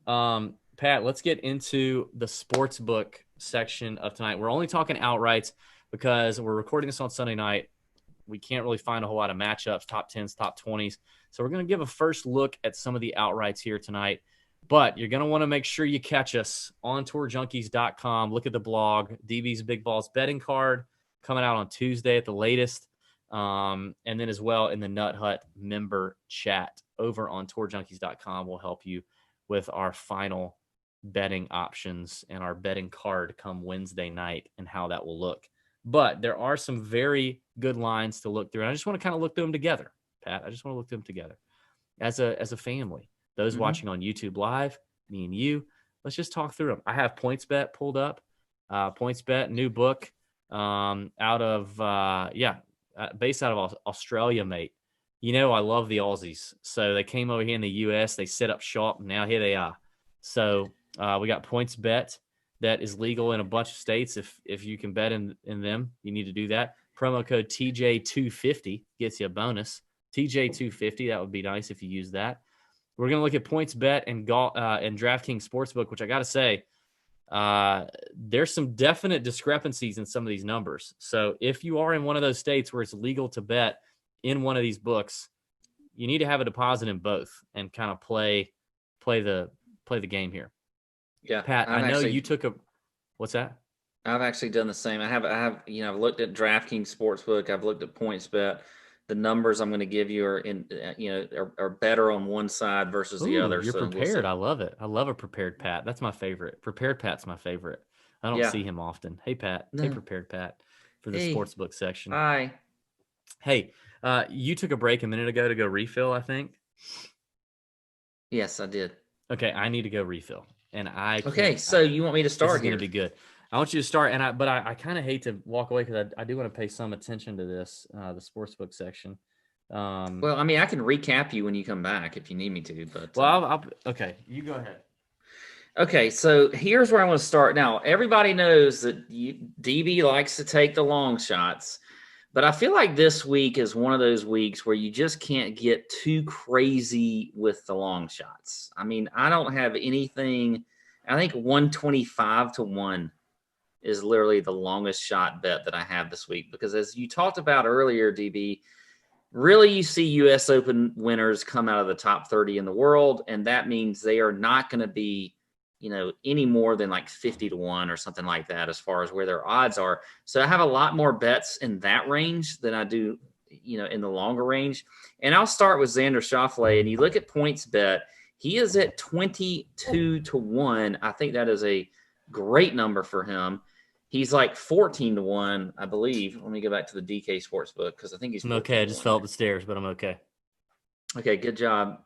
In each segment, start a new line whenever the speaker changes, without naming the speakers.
Pat, let's get into the sports book section of tonight. We're only talking outrights because we're recording this on Sunday night. We can't really find a whole lot of matchups, top 10s, top 20s. So we're going to give a first look at some of the outrights here tonight. But you're going to want to make sure you catch us on tourjunkies.com. Look at the blog, DB's Big Balls betting card coming out on Tuesday at the latest. And then as well in the Nut Hut member chat over on tourjunkies.com will help you with our final betting options and our betting card come Wednesday night and how that will look. But there are some very good lines to look through. And I just want to kind of look through them together, Pat. I just want to look through them together as a family. Those watching on YouTube Live, me and you, let's just talk through them. I have PointsBet pulled up. PointsBet, new book based out of Australia, mate. You know I love the Aussies. So they came over here in the U.S. They set up shop, and now here they are. So we got PointsBet that is legal in a bunch of states. If you can bet in them, you need to do that. Promo code TJ250 gets you a bonus. TJ250, that would be nice if you use that. We're going to look at PointsBet and DraftKings Sportsbook, which I got to say, there's some definite discrepancies in some of these numbers. So if you are in one of those states where it's legal to bet in one of these books, you need to have a deposit in both and kind of play the game here.
Yeah,
Pat, I know you took a. What's that?
I've actually done the same. I've I've looked at DraftKings Sportsbook. I've looked at PointsBet. The numbers I'm going to give you are better on one side versus the other.
You're
so
prepared. I love it. I love a prepared Pat. That's my favorite. Prepared Pat's my favorite. I don't see him often. Hey, Pat. No. Hey, prepared Pat for the sportsbook section.
Hi.
Hey, you took a break a minute ago to go refill, I think.
Yes, I did.
Okay, I need to go refill.
So you want me to start?
This is going to be good. I want you to start, but I kind of hate to walk away because I do want to pay some attention to this, the sportsbook section.
Well, I mean, I can recap you when you come back if you need me to. But
okay, you go ahead.
Okay, so here's where I want to start. Now, everybody knows that DB likes to take the long shots, but I feel like this week is one of those weeks where you just can't get too crazy with the long shots. I mean, I don't have anything. I think 125-1 is literally the longest shot bet that I have this week because as you talked about earlier, DB, really you see US Open winners come out of the top 30 in the world, and that means they are not going to be, any more than like 50-1 or something like that as far as where their odds are. So I have a lot more bets in that range than I do, in the longer range. And I'll start with Xander Schauffele, and you look at PointsBet, he is at 22-1. I think that is a great number for him. He's like 14-1, I believe. Let me go back to the DK Sportsbook because I think he's.
I'm okay. I just fell up the stairs, but I'm okay.
Okay, good job.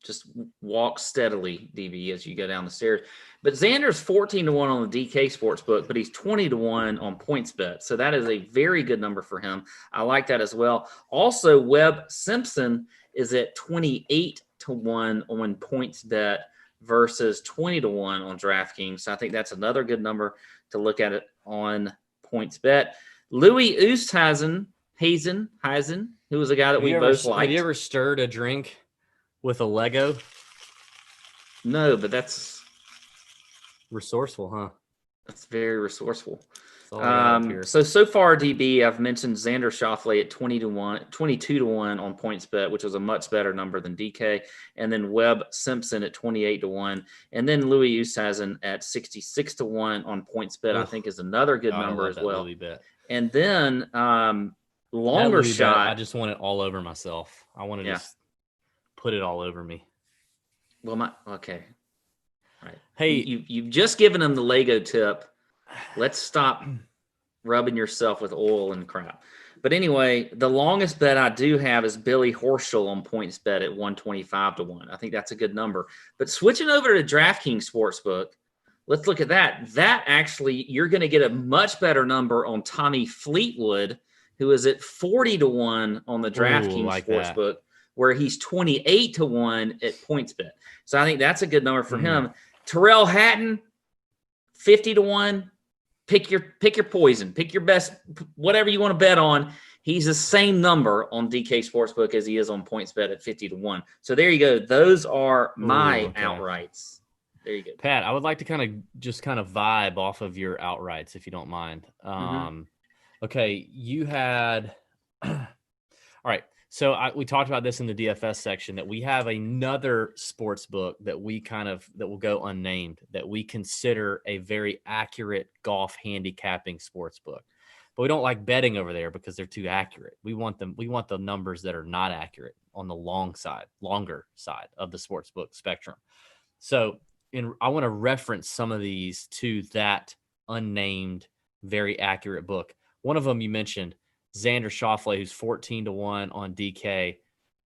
Just walk steadily, DB, as you go down the stairs. But Xander's 14-1 on the DK Sportsbook, but he's 20-1 on PointsBet. So that is a very good number for him. I like that as well. Also, Webb Simpson is at 28-1 on PointsBet versus 20-1 on DraftKings. So I think that's another good number to look at it on PointsBet. Louis Oosthuizen, who was a guy that we both liked.
Have you ever stirred a drink with a Lego?
No, but that's
resourceful, huh?
That's very resourceful. So far, DB, I've mentioned Xander Schauffele at 22-1 on PointsBet, which was a much better number than DK, and then Webb Simpson at 28-1, and then Louis Oosthuizen at 66-1 on PointsBet. I think is another good number as well. And then longer shot.
I just want it all over myself. I want to just put it all over me.
Well, okay. All right.
Hey,
you've just given them the Lego tip. Let's stop rubbing yourself with oil and crap. But anyway, the longest bet I do have is Billy Horschel on PointsBet at 125-1. I think that's a good number. But switching over to DraftKings Sportsbook, let's look at that. That actually, you're going to get a much better number on Tommy Fleetwood, who is at 40-1 on the DraftKings Sportsbook, where he's 28-1 at PointsBet. So I think that's a good number for him. Terrell Hatton, 50-1. Pick your poison. Pick your best, whatever you want to bet on. He's the same number on DK Sportsbook as he is on PointsBet at 50-1. So there you go. Those are my outrights. There you go.
Pat, I would like to kind of vibe off of your outrights, if you don't mind. Okay, you had all right. So we talked about this in the DFS section that we have another sports book that will go unnamed that we consider a very accurate golf handicapping sports book. But we don't like betting over there because they're too accurate. We want the numbers that are not accurate on the longer side of the sports book spectrum. So I want to reference some of these to that unnamed, very accurate book. One of them you mentioned, Xander Schauffele, who's 14-1 on DK.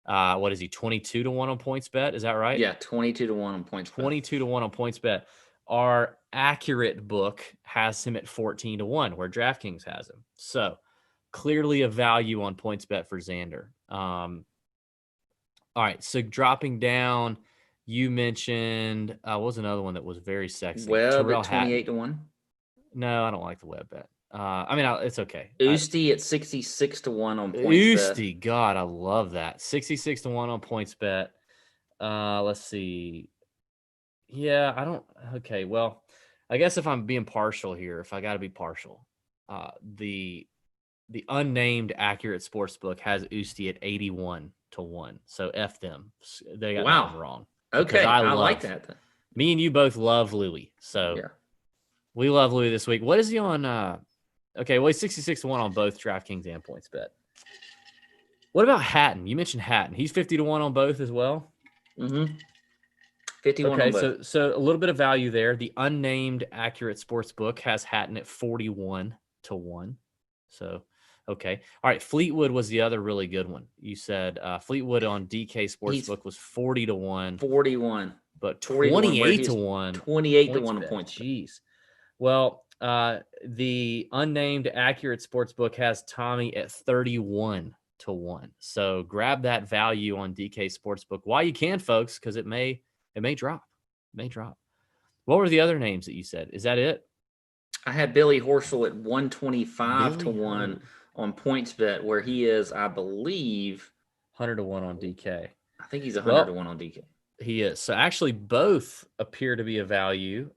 What is he, 22-1 on PointsBet? Is that right?
Yeah, 22-1 on PointsBet.
22-1 on PointsBet. Our accurate book has him at 14-1, where DraftKings has him. So clearly a value on PointsBet for Xander. All right, so dropping down, you mentioned what was another one that was very sexy?
Webb
Tyrrell
at 28-1.
No, I don't like the Webb bet. It's okay.
Usti at 66-1 on PointsBet.
Usti, God, I love that. 66-1 on PointsBet. Let's see. Yeah, I don't. Okay, well, I guess if I'm being partial here, if I got to be partial, the unnamed accurate sportsbook has Usti at 81-1. So F them. They got that one wrong.
Okay, I like that.
Me and you both love Louis, so
yeah.
We love Louis this week. What is he on? Okay, well, he's 66-1 on both DraftKings and PointsBet. What about Hatton? You mentioned Hatton. He's 50-1 on both as well.
51
okay,
on both.
So a little bit of value there. The unnamed accurate sportsbook has Hatton at 41-1. So, okay. All right, Fleetwood was the other really good one. You said Fleetwood on DK Sportsbook was 40-1.
41.
But 28-1.
28-1 on PointsBet.
Jeez. Well, the unnamed accurate sportsbook has Tommy at 31-1. So grab that value on DK Sportsbook while you can, folks, because it may drop. What were the other names that you said? Is that it?
I had Billy Horschel at 125-1 on PointsBet, where he is, I believe,
100-1 on DK.
I think he's 100-1 on DK.
He is. So actually both appear to be a value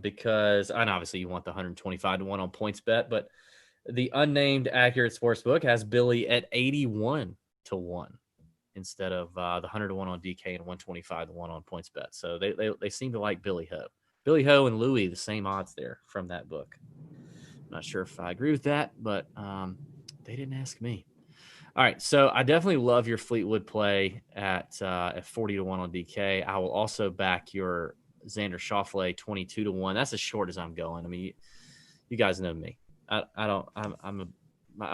because, and obviously you want the 125-1 on PointsBet, but the unnamed accurate sportsbook has Billy at 81-1 instead of the 100-1 on DK and 125-1 on PointsBet. So they seem to like Billy Ho. Billy Ho and Louis, the same odds there from that book. I'm not sure if I agree with that, but they didn't ask me. All right, so I definitely love your Fleetwood play at 40-1 on DK. I will also back your Xander Schauffele 22-1. That's as short as I'm going. I mean, you guys know me. I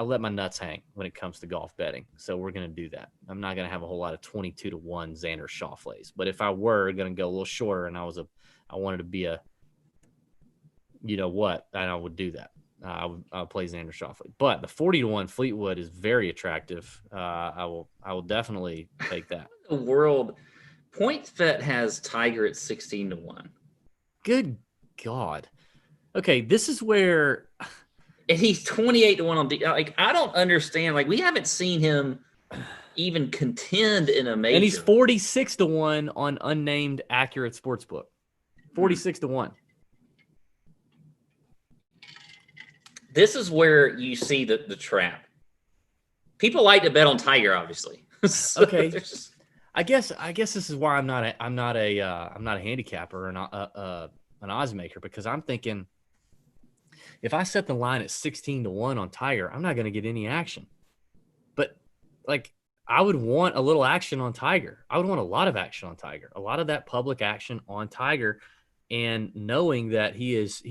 let my nuts hang when it comes to golf betting. So we're going to do that. I'm not going to have a whole lot of 22-1 Xander Schauffele's. But if I were going to go a little shorter and I wanted to be a, you know what, then I would do that. I'll play Xander Schauffele, but the 40-1 Fleetwood is very attractive. I will definitely take that.
The world PointsBet has Tiger at 16-1.
Good God. Okay, this is where,
and he's 28-1 on like I don't understand. Like we haven't seen him even contend in a major,
and he's 46-1 on unnamed accurate sportsbook. 46-1.
This is where you see the trap. People like to bet on Tiger, obviously.
So okay, I guess this is why I'm not a handicapper or an odds maker, because I'm thinking if I set the line at 16-1 on Tiger, I'm not going to get any action. But like I would want a little action on Tiger. I would want a lot of action on Tiger. A lot of that public action on Tiger, and knowing that his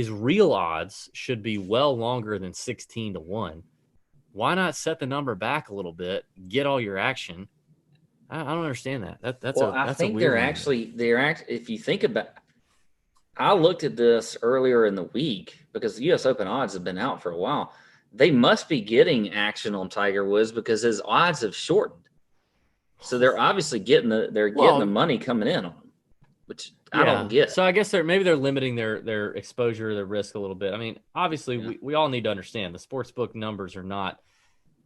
real odds should be well longer than 16-1. Why not set the number back a little bit, get all your action? I don't understand that.
I think they're actually if you think about, I looked at this earlier in the week because the US Open odds have been out for a while. They must be getting action on Tiger Woods because his odds have shortened. So they're obviously getting the money coming in on him, which I don't get.
So I guess they're limiting their exposure, their risk a little bit. I mean, obviously we all need to understand the sportsbook numbers are not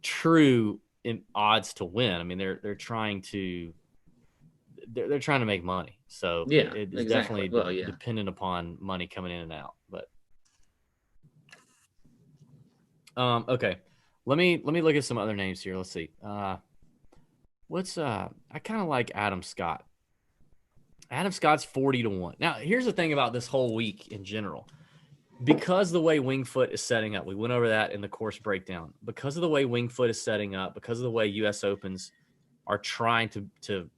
true in odds to win. I mean, they're trying to they're trying to make money. So
Yeah,
it is
exactly.
definitely
Well, yeah.
dependent upon money coming in and out. But okay. Let me look at some other names here. Let's see. I kind of like Adam Scott. Adam Scott's 40-1. Now, here's the thing about this whole week in general. Because the way Winged Foot is setting up, we went over that in the course breakdown. Because of the way Winged Foot is setting up, because of the way US Opens are trying to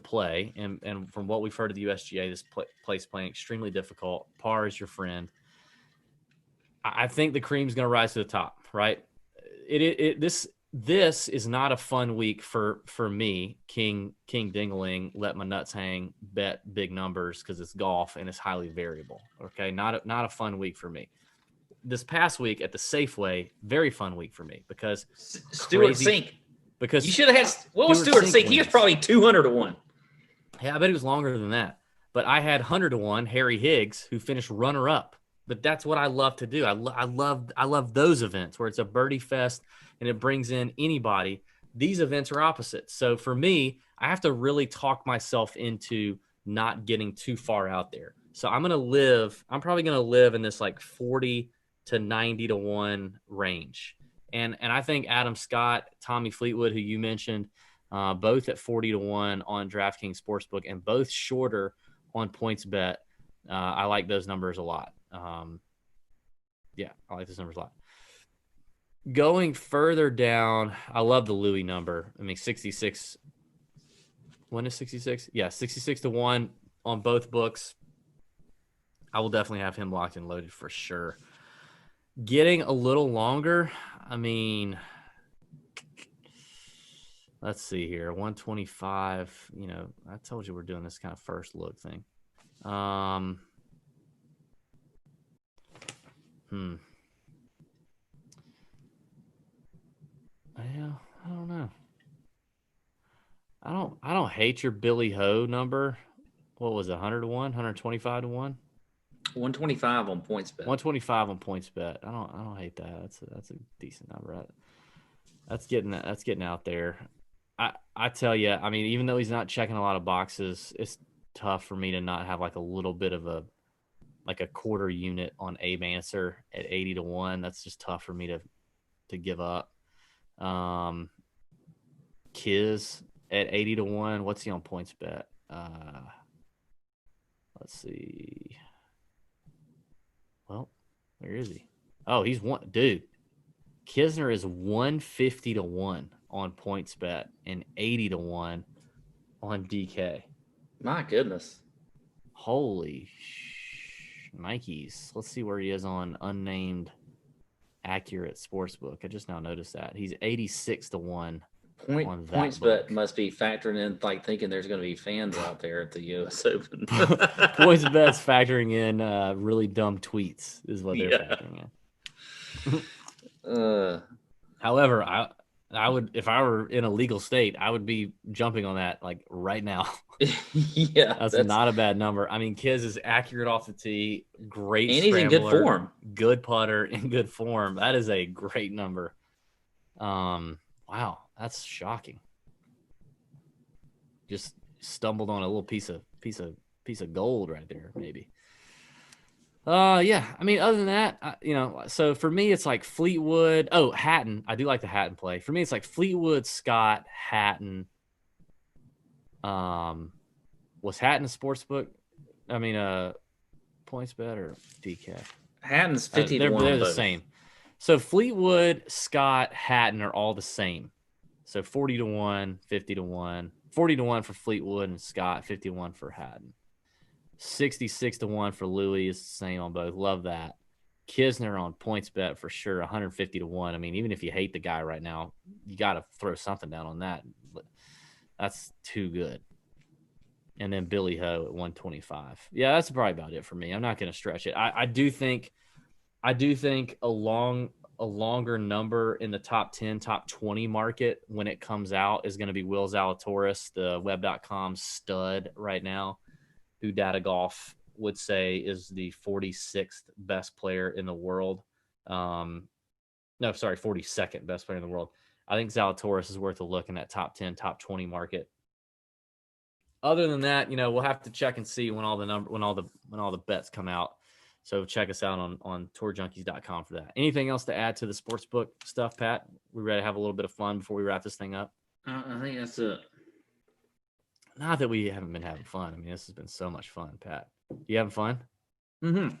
play, and from what we've heard of the USGA, this place playing extremely difficult. Par is your friend. I think the cream's going to rise to the top, right? This is not a fun week for me, King Dingaling, let my nuts hang, bet big numbers because it's golf and it's highly variable. Okay, not a fun week for me. This past week at the Safeway, very fun week for me because
Stuart Sink.
Because
you should have had what was Stuart Sink? He was probably 200-1.
Yeah, I bet he was longer than that. But I had 100-1 Harry Higgs, who finished runner up. But that's what I love to do. I love those events where it's a birdie fest and it brings in anybody. These events are opposites. So for me, I have to really talk myself into not getting too far out there. So I'm probably going to live in this like 40 to 90-1 range. And I think Adam Scott, Tommy Fleetwood, who you mentioned, both at 40-1 on DraftKings Sportsbook and both shorter on PointsBet. I like those numbers a lot. I like those numbers a lot. Going further down, I love the Louis number. I mean, 66. When is 66? Yeah, 66-1 on both books. I will definitely have him locked and loaded for sure. Getting a little longer, I mean, let's see here. 125, I told you we're doing this kind of first look thing. Yeah, I don't know. I don't hate your Billy Ho number. What was it? 100-1, 125-1?
125 on PointsBet.
125 on PointsBet. I don't hate that. That's a decent number. That's getting out there. I tell you, I mean, even though he's not checking a lot of boxes, it's tough for me to not have like a little bit of a quarter unit on Abe Answer at 80-1. That's just tough for me to give up. Kiz at 80-1. What's he on PointsBet? Let's see. Well, where is he? Oh, he's one. Dude, Kisner is 150-1 on PointsBet and 80-1 on DK.
My goodness.
Holy Nikes. Let's see where he is on unnamed accurate sportsbook. I just now noticed that. He's 86-1.
PointsBet must be factoring in, like, thinking there's going to be fans out there at the US Open.
PointsBet's factoring in really dumb tweets is what they're factoring in. However, I would, if I were in a legal state, I would be jumping on that like right now.
Yeah,
that's not a bad number. I mean, Kiz is accurate off the tee, great,
and he's in good form,
good putter, in good form. That is a great number. Wow, that's shocking. Just stumbled on a little piece of gold right there, maybe. Yeah. I mean, other than that, so for me, it's like Fleetwood. Oh, Hatton. I do like the Hatton play. For me, it's like Fleetwood, Scott, Hatton. Was Hatton a sportsbook? I mean, PointsBet or DK?
Hatton's 50-1.
They're the same. So Fleetwood, Scott, Hatton are all the same. So 40-1, 50-1, 40-1 for Fleetwood and Scott, 51 for Hatton. 66-1 for Louis is the same on both. Love that. Kisner on PointsBet for sure, 150-1. I mean, even if you hate the guy right now, you got to throw something down on that. That's too good. And then Billy Ho at 125. Yeah, that's probably about it for me. I'm not going to stretch it. I do think a longer number in the top 10, top 20 market when it comes out is going to be Will Zalatoris, the web.com stud right now, who Data Golf would say is the 46th best player in the world. 42nd best player in the world. I think Zalatoris is worth a look in that top 10, top 20 market. other than that, we'll have to check and see when all the bets come out. So check us out on tourjunkies.com for that. Anything else to add to the sportsbook stuff, Pat? We ready to have a little bit of fun before we wrap this thing up?
I think that's it.
Not that we haven't been having fun. I mean, this has been so much fun, Pat. You having fun?
Mm-hmm.